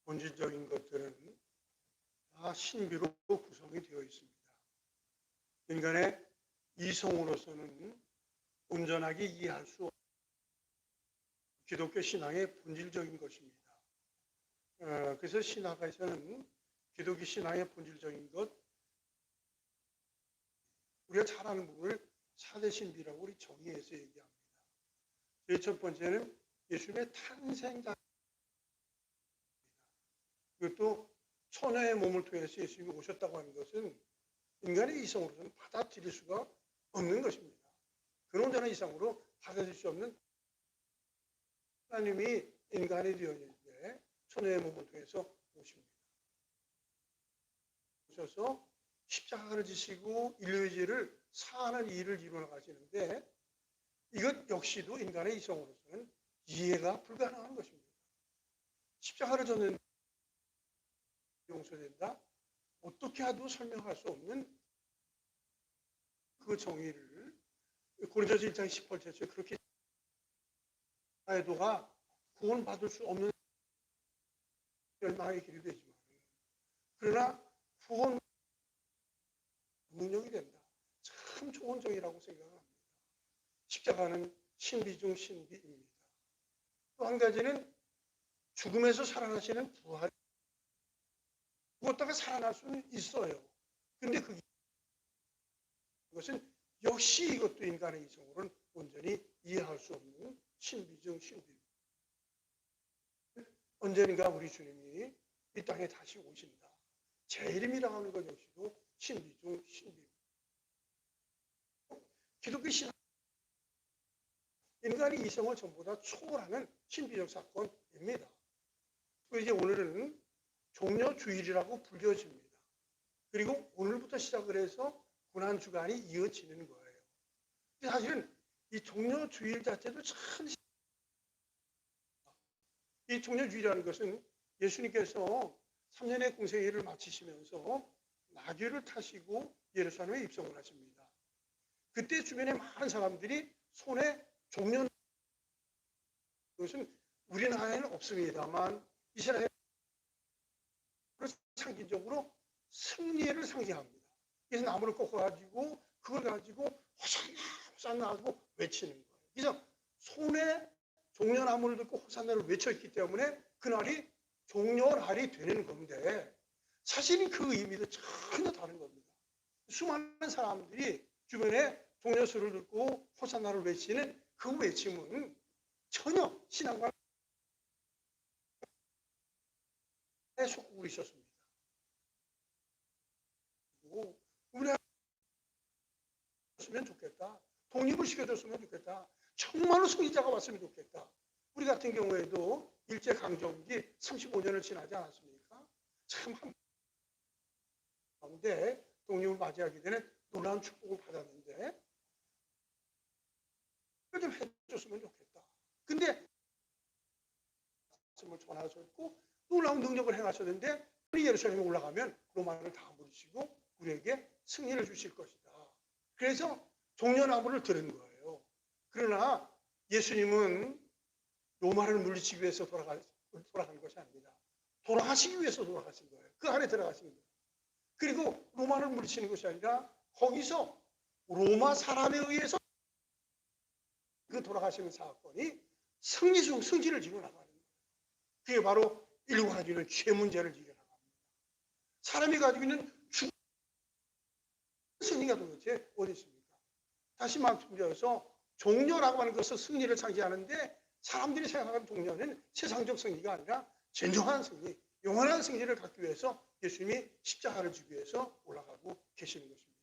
본질적인 것들은 다 신비로 구성이 되어 있습니다. 인간의 이성으로서는 온전하게 이해할 수 없는 기독교 신앙의 본질적인 것입니다. 그래서 신학에서는 기독교 신앙의 본질적인 것, 우리가 잘 아는 부분을 사대 신비라고 우리 정의해서 얘기합니다. 제일 첫 번째는 예수님의 탄생자, 이것도 처녀의 몸을 통해서 예수님이 오셨다고 하는 것은 인간의 이성으로서는 받아들일 수가 없는 것입니다. 근원자는 이상으로 받아들일 수 없는 하나님이 인간이 되었는데 처녀의 몸을 통해서 오십니다. 오셔서 십자가를 지시고 인류의 죄를 사하는 일을 이루어 가시는데 이것 역시도 인간의 이성으로서는 이해가 불가능한 것입니다. 십자가를 졌는데 용서된다? 어떻게 해도 설명할 수 없는 그 정의를 고린도서 1장 18절에 그렇게 애도가 구원받을 수 없는 멸망의 길이 되지만 그러나 구원 능력이 된다. 참 좋은 정의라고 생각합니다. 십자가는 신비 중 신비입니다. 또 한 가지는 죽음에서 살아나시는 부활. 죽었다가 살아날 수는 있어요. 근데 그것은 역시 이것도 인간의 이성으로는 온전히 이해할 수 없는 신비 중 신비. 언젠가 우리 주님이 이 땅에 다시 오신다. 재림이라고 하는 것 역시도 신비 중 신비. 기독교 신앙 인간의 이성을 전부 다 초월하는 신비적 사건입니다. 또 이제 오늘은 종려주일이라고 불려집니다. 그리고 오늘부터 시작을 해서 고난주간이 이어지는 거예요. 사실은 이 종려주일 자체도 참 이 종려주일이라는 것은 예수님께서 3년의 공생애를 마치시면서 나귀를 타시고 예루살렘에 입성을 하십니다. 그때 주변에 많은 사람들이 손에 종려, 그것은 우리나라에는 없습니다만 이스라엘 상징적으로 승리를 상징합니다. 그래서 나무를 꺾어가지고 그걸 가지고 호산나 호산나 하고 외치는 거예요. 그래서 손에 종려나무를 듣고 호산나를 외쳤기 때문에 그날이 종려날이 되는 건데 사실은 그 의미도 전혀 다른 겁니다. 수많은 사람들이 주변에 종려소를 듣고 호산나를 외치는 그 외침은 전혀 신앙과 속고 있었습니다. 우리가 줬으면 좋겠다. 독립을 시켜줬으면 좋겠다. 정말로 승리자가 왔으면 좋겠다. 우리 같은 경우에도 일제강점기 35년을 지나지 않았습니까? 참 가운데 독립을 맞이하게 되는 놀라운 축복을 받았는데 좀 해줬으면 좋겠다. 근데 말씀을 전하셨고 놀라운 능력을 행하셨는데 우리 예루살렘에 올라가면 로마를 다 무르시고 우리에게 승리를 주실 것이다. 그래서 종려나무를 들은 거예요. 그러나 예수님은 로마를 물리치기 위해서 돌아간 것이 아닙니다. 돌아가시기 위해서 돌아가신 거예요. 그 안에 들어가신 거예요. 그리고 로마를 물리치는 것이 아니라 거기서 로마 사람에 의해서 그 돌아가시는 사건이 승리 중 승진을 지고 나가는 거예요. 그게 바로 인류가 가지고 있는 죄 문제를 지켜나갑니다. 사람이 가지고 있는 승리가 도대체 어디 있습니까? 다시 말씀드려서 종려라고 하는 것은 승리를 상징하는데 사람들이 생각하는 종려는 세상적 승리가 아니라 진정한 승리, 영원한 승리를 갖기 위해서 예수님이 십자가를 지기 위해서 올라가고 계시는 것입니다.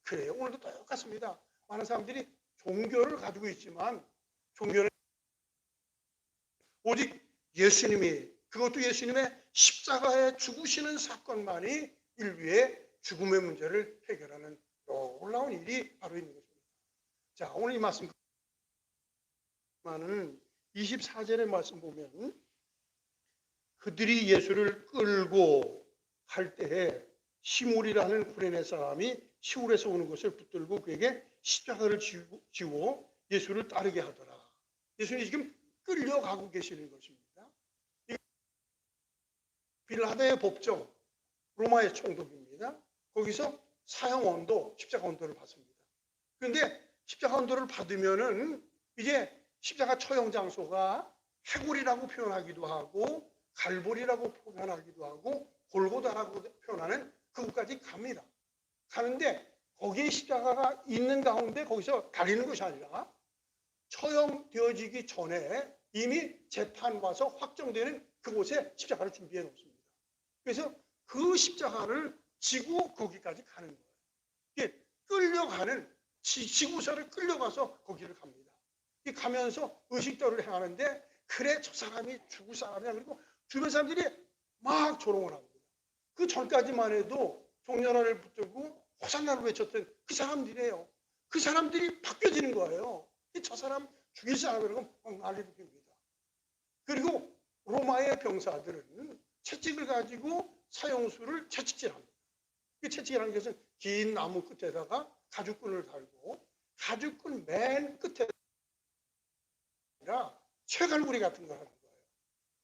그래요. 오늘도 똑같습니다. 많은 사람들이 종교를 가지고 있지만 종교는 오직 예수님이 그것도 예수님의 십자가에 죽으시는 사건만이 인류의 죽음의 문제를 해결하는 놀라운 일이 바로 있는 것입니다. 자, 오늘 이 말씀은 24절의 말씀 보면 그들이 예수를 끌고 갈 때에 시몬이라는 구레네 사람이 시골에서 오는 것을 붙들고 그에게 십자가를 지워 예수를 따르게 하더라. 예수님이 지금 끌려가고 계시는 것입니다. 빌라도의 법정, 로마의 총독입니다. 거기서 사형 언도, 십자가 언도를 받습니다. 그런데 십자가 언도를 받으면은 이제 십자가 처형 장소가 해골이라고 표현하기도 하고 갈보리라고 표현하기도 하고 골고다라고 표현하는 그곳까지 갑니다. 가는데 거기에 십자가가 있는 가운데 거기서 달리는 것이 아니라 처형되어지기 전에 이미 재판 와서 확정되는 그곳에 십자가를 준비해 놓습니다. 그래서 그 십자가를 지고 거기까지 가는 거예요. 이게 끌려가는 지구서를 끌려가서 거기를 갑니다. 가면서 의식도를 행하는데 그래 저 사람이 죽을 사람이야. 그리고 주변 사람들이 막 조롱을 합니다. 그 전까지만 해도 종려나를 붙들고 호산나를 외쳤던 그 사람들이에요. 그 사람들이 바뀌어지는 거예요. 저 사람 죽일 사람이라고 막 난리를 핍니다. 그리고 로마의 병사들은 채찍을 가지고 사형수를 채찍질합니다. 그 채찍이라는 것은 긴 나무 끝에다가 가죽끈을 달고 가죽끈 맨 끝에 쇠갈고리 같은 걸 하는 거예요.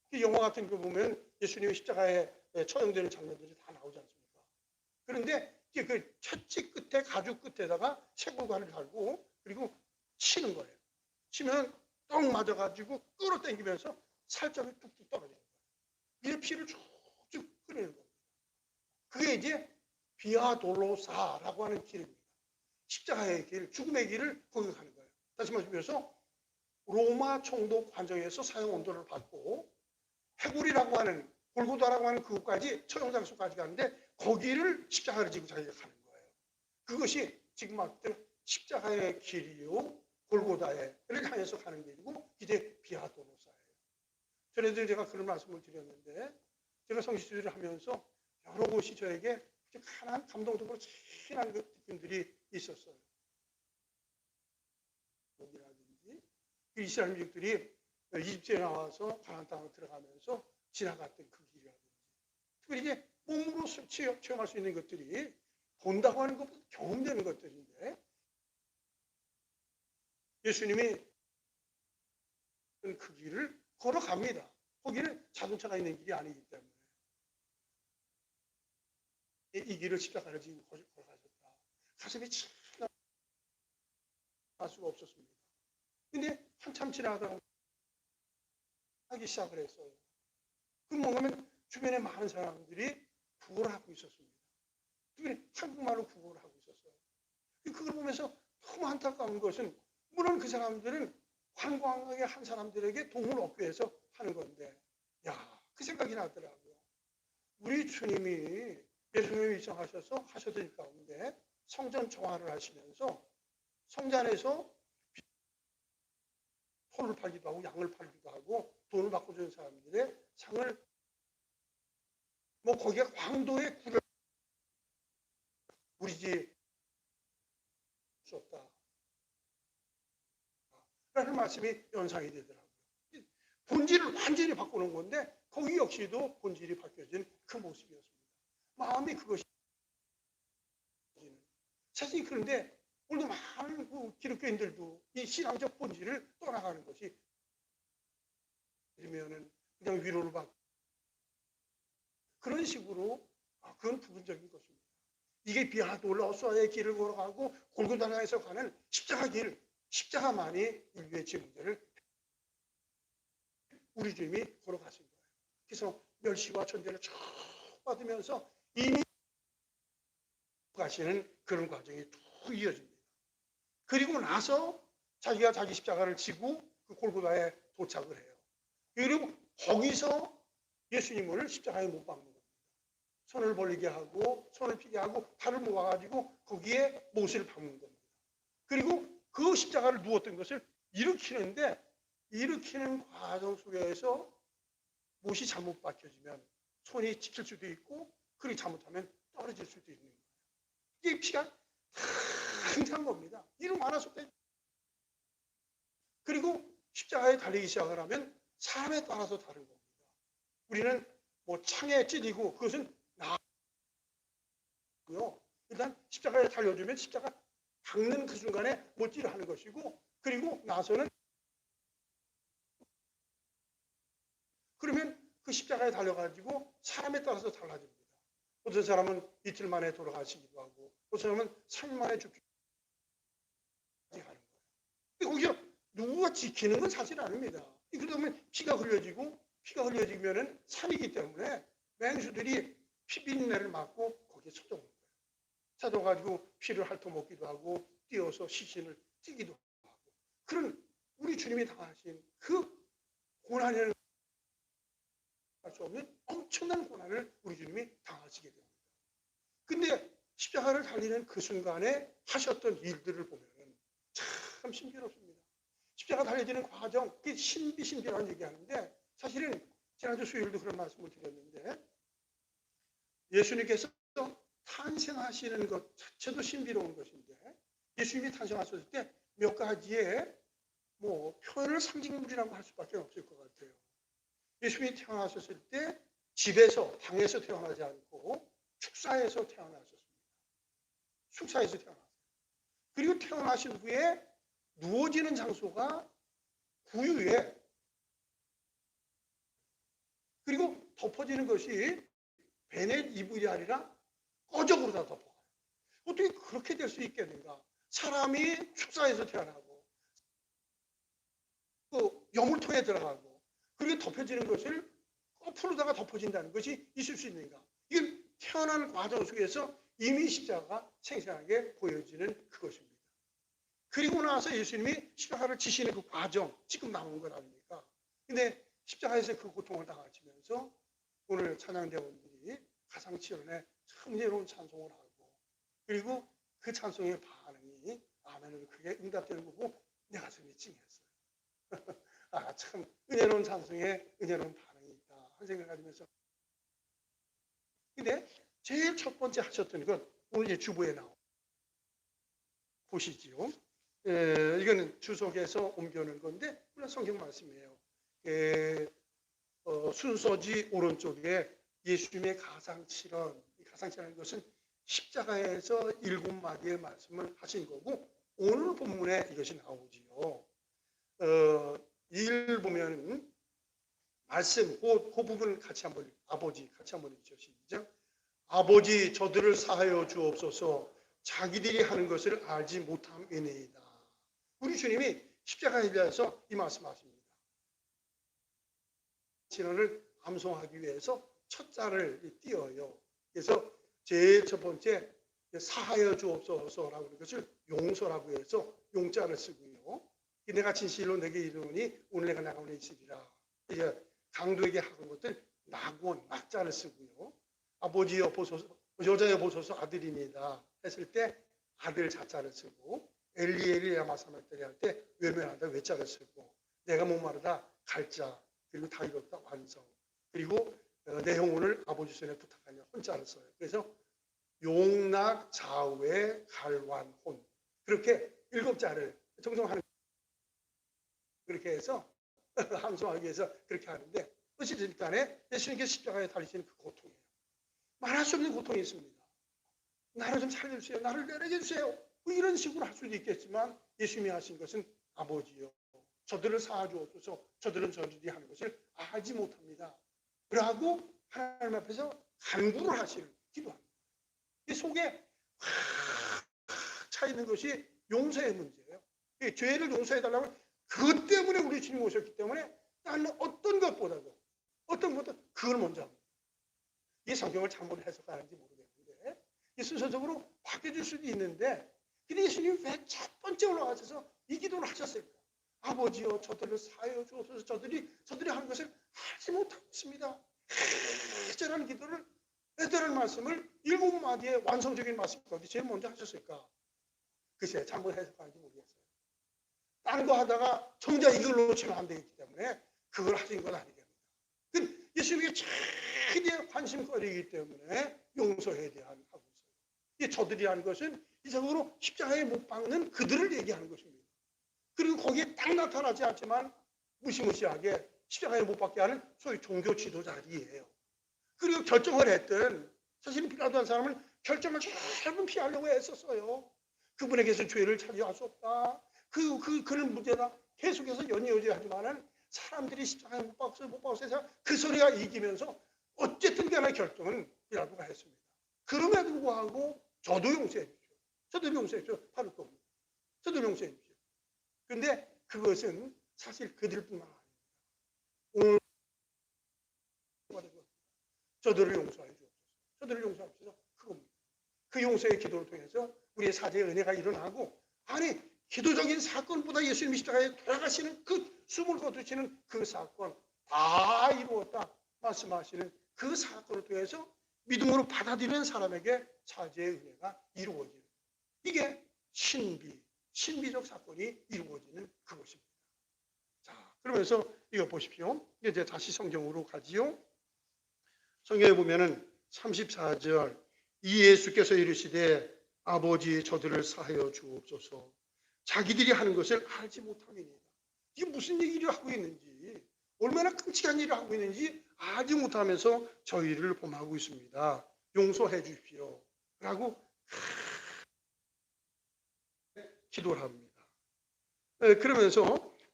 그 영화 같은 거 보면 예수님이 십자가에 처형되는 장면들이 다 나오지 않습니까? 그런데 그 채찍 끝에 가죽 끝에다가 쇠고리를 달고 그리고 치는 거예요. 치면 떡 맞아가지고 끌어당기면서 살점이 뚝뚝 떨어지는 거예요. 이제 피를 쭉쭉 끓이는 겁니다. 그게 이제 비아 돌로사라고 하는 길입니다. 십자가의 길, 죽음의 길을 거기 가는 거예요. 다시 말씀드려서 로마 총독 관정에서 사형 언도를 받고 해골이라고 하는 골고다라고 하는 그곳까지 처형 장소까지 가는데 거기를 십자가를 지고 자기가 가는 거예요. 그것이 지금 말했던 십자가의 길이요 골고다를 향해서 가는 길이고 이제 비아도로사예요. 전에도 제가 그런 말씀을 드렸는데 제가 성시주의를 하면서 여러 곳이 저에게 가난 감동적으로 친한 느낌들이 있었어요. 이라든지 이스라엘 민족들이 이집트에 나와서 가나안 땅으로 들어가면서 지나갔던 그 길이라든지 특별히 이제 몸으로 체험할 수 있는 것들이 본다고 하는 것보다 경험되는 것들인데 예수님이 그 길을 걸어갑니다. 거기는 자동차가 있는 길이 아니기 때문에 이 길을 십자가를 지고 걸어가셨다. 가슴이 참 알 수가 없었습니다. 근데 한참 지나가다가 하기 시작을 했어요. 그 뭐냐면 주변에 많은 사람들이 구걸을 하고 있었습니다. 특별히 한국말로 구걸을 하고 있었어요. 그걸 보면서 너무 안타까운 것은 물론 그 사람들은 관광하게 한 사람들에게 도움을 얻기 위해서 하는 건데 그 생각이 나더라고요. 우리 주님이 예수님이 입성하셔서 하셨던 가운데 성전 정화를 하시면서 성전에서 소를 팔기도 하고 양을 팔기도 하고 돈을 바꿔주는 사람들의 상을 거기가 광도의 굴을 우리 집 없다 라는 말씀이 연상이 되더라고요. 본질을 완전히 바꾸는 건데 거기 역시도 본질이 바뀌어진 그 모습이었습니다. 마음이 그것이 사실 그런데 오늘도 많은 그 기독교인들도 이 신앙적 본질을 떠나가는 것이 그러면은 그냥 위로를 받고 그런 식으로 그건 부분적인 것입니다. 이게 비아돌로사의 길을 걸어가고 골고다에서 가는 십자가 길, 십자가만이 인류의 죄 문제를 우리 주님이 걸어가신 거예요. 그래서 멸시와 천대를 쭉 받으면서 이미 가시는 그런 과정이 쭉 이어집니다. 그리고 나서 자기가 자기 십자가를 지고 그 골고다에 도착을 해요. 그리고 거기서 예수님을 십자가에 못 박는 겁니다. 손을 벌리게 하고 손을 피게 하고 팔을 모아가지고 거기에 못을 박는 겁니다. 그리고 그 십자가를 누웠던 것을 일으키는 과정 속에서 못이 잘못 박혀지면 손이 지킬 수도 있고 그리 잘못하면 떨어질 수도 있는 거예요. 이게 피가 항상 겁니다. 이름 많아서 그리고 십자가에 달리기 시작을 하면 사람에 따라서 다른 겁니다. 우리는 창에 찔리고 그것은 나고요. 일단 십자가에 달려주면 십자가 박는 그 순간에 못질을 하는 것이고 그리고 나서는 그러면 그 십자가에 달려가지고 사람에 따라서 달라집니다. 어떤 사람은 이틀 만에 돌아가시기도 하고 어떤 사람은 3일 만에 죽기도 하는 거예요. 거기서 누구가 지키는 건 사실 아닙니다. 그러다 보면 피가 흘려지면은 산이기 때문에 맹수들이 피비린내를 맡고 거기에 쳐져오는 거예요. 쳐져가지고 피를 핥아먹기도 하고 뛰어서 시신을 찌기도 하고 그런 우리 주님이 당하신 그 고난을 할 수 없는 엄청난 고난을 우리 주님이 당하시게 됩니다. 근데 십자가를 달리는 그 순간에 하셨던 일들을 보면 참 신비롭습니다. 십자가 달려지는 과정, 그게 신비라는 얘기하는데 사실은 지난주 수요일도 그런 말씀을 드렸는데 예수님께서 탄생하시는 것 자체도 신비로운 것인데 예수님이 탄생하셨을 때 몇 가지의 표현을 상징물이라고 할 수밖에 없을 것 같아요. 예수님이 태어나셨을 때 집에서 방에서 태어나지 않고 축사에서 태어나셨습니다. 축사에서 태어났어요. 그리고 태어나신 후에 누워지는 장소가 구유에 그리고 덮어지는 것이 베넷 이불이 아니라 꺼적으로 다 덮어가요. 어떻게 그렇게 될 수 있겠는가? 사람이 축사에서 태어나고 그 여물통에 들어가고 그리고 덮여지는 것을 거꾸로다가 덮어진다는 것이 있을 수 있는가? 이건 태어난 과정 속에서 이미 십자가가 생생하게 보여지는 그것입니다. 그리고 나서 예수님이 십자가를 지시는 그 과정, 지금 나온 것 아닙니까? 근데 십자가에서 그 고통을 당하시면서 오늘 찬양대원들이 가상치연에 흥미로운 찬송을 하고 그리고 그 찬송의 반응이 아멘으로 크게 응답되는 거 보고 내 가슴이 찡했어요. 아, 참 은혜로운 찬송에 은혜로운 반응이 있다 한 생각을 가지면서 근데 제일 첫 번째 하셨던 건 오늘 이제 주보에 나오 보시지요. 이거는 주석에서 옮겨놓은 건데 물론 성경 말씀이에요. 순서지 오른쪽에 예수님의 가상치라는 것은 십자가에서 7마디의 말씀을 하신 거고 오늘 본문에 이것이 나오지요. 일 보면 말씀 그 부분을 같이 한번 아버지 같이 한번 읽죠. 시작. 아버지 저들을 사하여 주옵소서 자기들이 하는 것을 알지 못함이니이다. 우리 주님이 십자가에 대해서 이 말씀하십니다. 진언을 암송하기 위해서 첫 자를 띄어요. 그래서 제일 첫 번째 사하여 주옵소서라고 하는 것을 용서라고 해서 용자를 쓰고요. 내가 진실로 내게 이르노니 오늘 내가 나가오니 있으리라. 이제 강도에게 하는 것들 낙원 낙자를 쓰고요. 아버지여 보소서 여자여 보소서 아들입니다 했을 때 아들 자자를 쓰고 엘리 야마사마떼리 할 때 외면하다 외자를 쓰고 내가 목마르다 갈자 그리고 다 이뤘다 완성 그리고 내 영혼을 아버지 손에 부탁하냐 혼자를 써요. 그래서 용낙 좌우에 갈완 혼 그렇게 7자를 정성하는 그렇게 해서 함송하기 위해서 그렇게 하는데 어찌됐든 간에 예수님께서 십자가에 달리시는 그 고통이에요. 말할 수 없는 고통이 있습니다. 나를 좀 살려주세요. 나를 내려게 해주세요. 뭐 이런 식으로 할 수도 있겠지만 예수님이 하신 것은 아버지요. 저들을 사하주옵소서 저들은 저들이 하는 것을 알지 못합니다. 그러고 하나님 앞에서 간구를 하시는 기도합니다. 이 속에 차 있는 것이 용서의 문제예요. 죄를 용서해달라면 그것 때문에 우리 주님 오셨기 때문에 나는 어떤 것보다도 그걸 먼저 합니다. 이 성경을 잘못 해석하는지 모르겠는데 이 순서적으로 바뀌어질 수도 있는데 근데 예수님이 왜 첫 번째 올라가셔서 이 기도를 하셨을까? 아버지여 저들을 사하여 주옵소서 저들이 하는 것을 알지 못하고 있습니다. 저라는 기도를 애들한 말씀을 7마디의 완성적인 말씀 가운데 제일 먼저 하셨을까? 글쎄 잘못 해석하는지 모르겠어요. 다른 거 하다가 정작 이걸 놓치면 안 되기 때문에 그걸 하신 건 아니겠습니다. 예수님이 최대한 관심거리이기 때문에 용서에 대한 하고 있어요. 이 저들이 하는 것은 이상으로 십자가에 못 박는 그들을 얘기하는 것입니다. 그리고 거기에 딱 나타나지 않지만 무시무시하게 십자가에 못 박게 하는 소위 종교 지도자들이에요. 그리고 결정을 했던 사실은 빌라도 한 사람은 결정을 조금 피하려고 했었어요. 그분에게서 죄를 차지할 수 없다. 그런 문제다. 계속해서 연이어져야 하지만은 사람들이 십자가에 못 박았어요 해서 그 소리가 이기면서 어쨌든 간에 결정은 빌라도가 했습니다. 그럼에도 불구하고 저도 용서해 주십시오. 저도 용서해 주십시오. 바로 또 저도 용서해 주십시오. 그런데 그것은 사실 그들뿐만 아닙니다. 오늘 저들을 용서해 주옵소서. 저들을 용서하옵소서. 그겁니다. 그 용서의 기도를 통해서 우리의 사죄의 은혜가 일어나고, 아니 기도적인 사건보다 예수님이 십자가에 돌아가시는 그 숨을 거두시는 그 사건 다 이루었다 말씀하시는 그 사건을 통해서 믿음으로 받아들이는 사람에게 사죄의 은혜가 이루어지는, 이게 신비적 사건이 이루어지는 그것입니다. 자, 그러면서 이거 보십시오. 이제 다시 성경으로 가지요. 성경에 보면은 34절, 이 예수께서 이르시되 아버지 저들을 사하여 주옵소서, 자기들이 하는 것을 알지 못함이니이다. 이게 무슨 얘기를 하고 있는지, 얼마나 끔찍한 일을 하고 있는지 알지 못하면서 저희를 범하고 있습니다. 용서해 주십시오 라고 기도를 합니다. 그러면서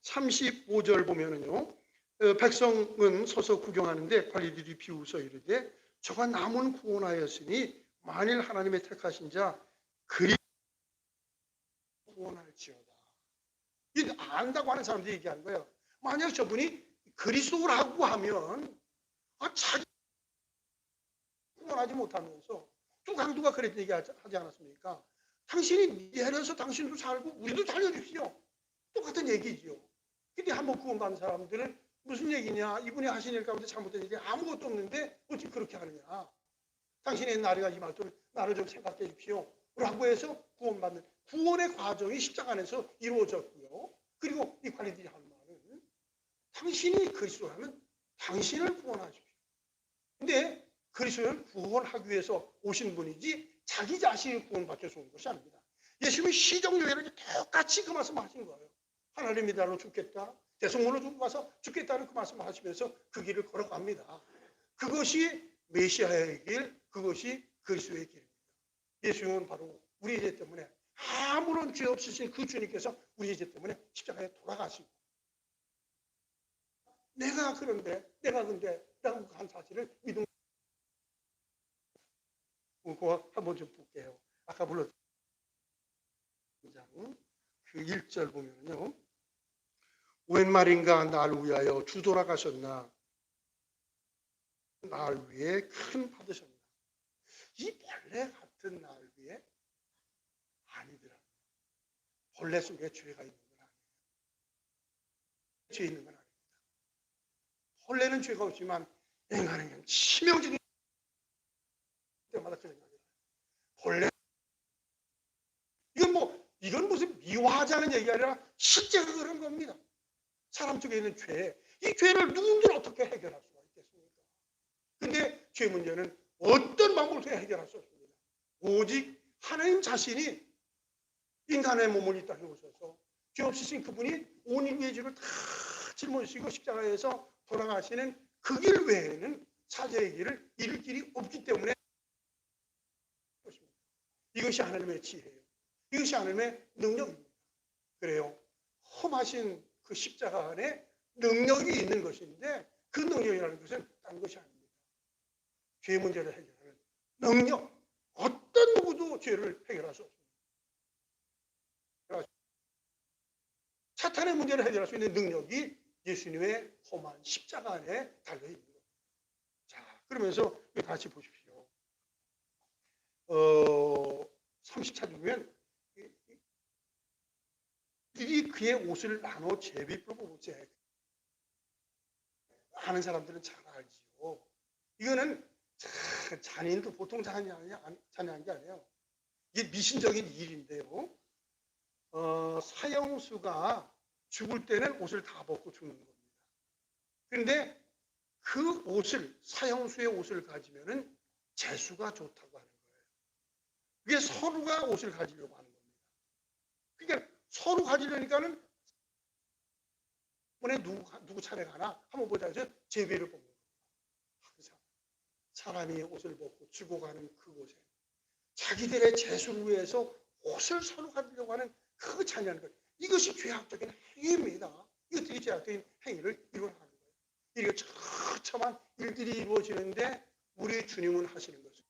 35절 보면은요, 백성은 서서 구경하는데 관리들이 비웃어 이르되 저가 남은 구원하였으니 만일 하나님의 택하신 자 그리 구원할지어다. 이게 안다고 하는 사람들이 얘기하는 거예요. 만약 저분이 그리스도라고 하면 자기 구원하지 못하면서, 또 강도가 그랬던 얘기 하지 않았습니까? 당신이 내려서 당신도 살고 우리도 살려주십시오. 똑같은 얘기지요. 근데 한번 구원받은 사람들은 무슨 얘기냐, 이분이 하신 일 가운데 잘못된 일이 아무것도 없는데 어찌 그렇게 하느냐, 당신의 나이가 임할 때 나를 좀 생각해 주십시오 라고 해서 구원받는 구원의 과정이 십자가 안에서 이루어졌고요. 그리고 이 관리들이 하는 말은 당신이 그리스도라면 당신을 구원하십시오. 근데 그리스도를 구원하기 위해서 오신 분이지 자기 자신이 구원받기 위해서 온 것이 아닙니다. 예수님이 시정유예를 똑같이 그 말씀을 하신 거예요. 하나님의 날로 죽겠다, 대성물로 죽고 가서 죽겠다는 그 말씀을 하시면서 그 길을 걸어갑니다. 그것이 메시아의 길, 그것이 그리스도의 길입니다. 예수님은 바로 우리의 죄 때문에, 아무런 죄 없으신 그 주님께서 우리의 죄 때문에 십자가에 돌아가시고, 내가 근데 라고 한 사실을 믿음. 그거 한번 좀 볼게요. 아까 불렀던 그 1절 보면요, 웬 말인가 날 위하여 주 돌아가셨나, 날 위해 큰 받으셨나. 이 벌레 같은 날 위에 아니더라. 벌레 속에 죄가 있는 건 아니에요. 죄 있는 건 아닙니다. 벌레는 죄가 없지만 인간에게는 치명적인 때마다 그 생각이에요. 벌레, 이건 무슨 미화하자는 얘기가 아니라 실제로 그런 겁니다. 사람 속에 있는 죄, 이 죄를 누군들 어떻게 해결할 수가 있겠습니까? 근데 죄 문제는 어떤 방법을 통해 해결할 수 없습니다. 오직 하나님 자신이 인간의 몸을 이 땅에 오셔서 죄 없으신 그분이 온 인류의 죄를 다 짊어지시고 십자가에서 돌아가시는 그 길 외에는 사죄의 길을 잃을 길이 없기 때문에 이것이 하나님의 지혜예요. 이것이 하나님의 능력입니다. 그래요. 험하신 그 십자가 안에 능력이 있는 것인데, 그 능력이라는 것은 딴 것이 아닙니다. 죄 문제를 해결하는 능력. 어떤 누구도 죄를 해결할 수 없습니다. 사탄의 문제를 해결할 수 있는 능력이 예수님의 험한 십자가 안에 달려있는 겁니다. 자, 그러면서 같이 보십시오. 30차 보면 이 그의 옷을 나눠 제비풀 보세. 아는 사람들은 잘 알지요. 이거는 잔인도 보통 잔인한 게 아니에요. 이게 미신적인 일인데요. 사형수가 죽을 때는 옷을 다 벗고 죽는 겁니다. 그런데 그 옷을, 사형수의 옷을 가지면은 재수가 좋다고 하는 거예요. 그게 서로가 옷을 가지려고 하는 겁니다. 그러니까 서로 가지려니까는 이번에 누구 차례가 하나 한번 보자 해서 제비를 뽑는 겁니다. 항상 사람이 옷을 벗고 죽어가는 그곳에 자기들의 재수를 위해서 옷을 서로 가지려고 하는 그 잔인한 것, 이것이 죄악적인 행위입니다. 이것들이 제약적인 행위를 이루어가는 거예요. 이렇게 처참한 일들이 이루어지는데 우리 주님은 하시는 것은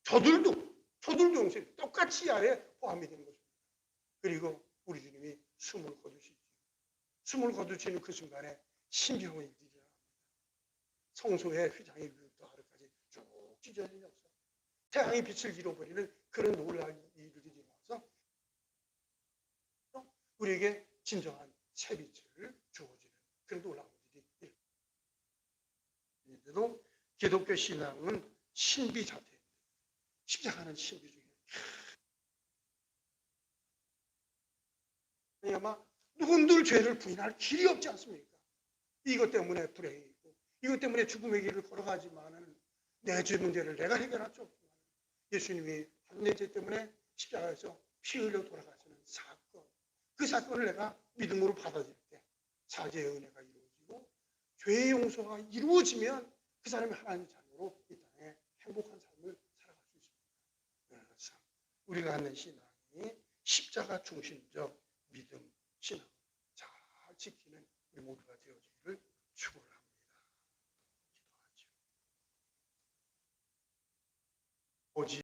저들도 용서해 똑같이 이 아래 포함이 되는 것입니다. 그리고 우리 주님이 숨을 거두시죠. 숨을 거두시는 그 순간에 신비로운 일들이 일어납니다. 성소의 휘장의 위부터 아래까지 쭉 찢어진 역사. 태양의 빛을 잃어버리는 그런 놀라운 일들이 일어나서 우리에게 진정한 새빛을 주어지는 그런 놀라운 일이 일어납니다. 기독교 신앙은 신비 자태입니다. 십자가는 신비 중에 아마 누군들 죄를 부인할 길이 없지 않습니까? 이것 때문에 불행이고 이것 때문에 죽음의 길을 걸어가지만은 내 죄 문제를 내가 해결할 수 없지만 예수님이 내 죄 때문에 십자가에서 피 흘려 돌아가시는 사건, 그 사건을 내가 믿음으로 받아들일 때 사죄의 은혜가 이루어지고 죄의 용서가 이루어지면 그 사람이 하나님의 자녀로 이 땅에 행복한 삶을 살아갈 수 있습니다. 그래서 우리가 갖는 신앙이 십자가 중심적 믿음, 신앙 잘 지키는 우리 모두가 되어지기를 축원합니다. 기도하죠. 오직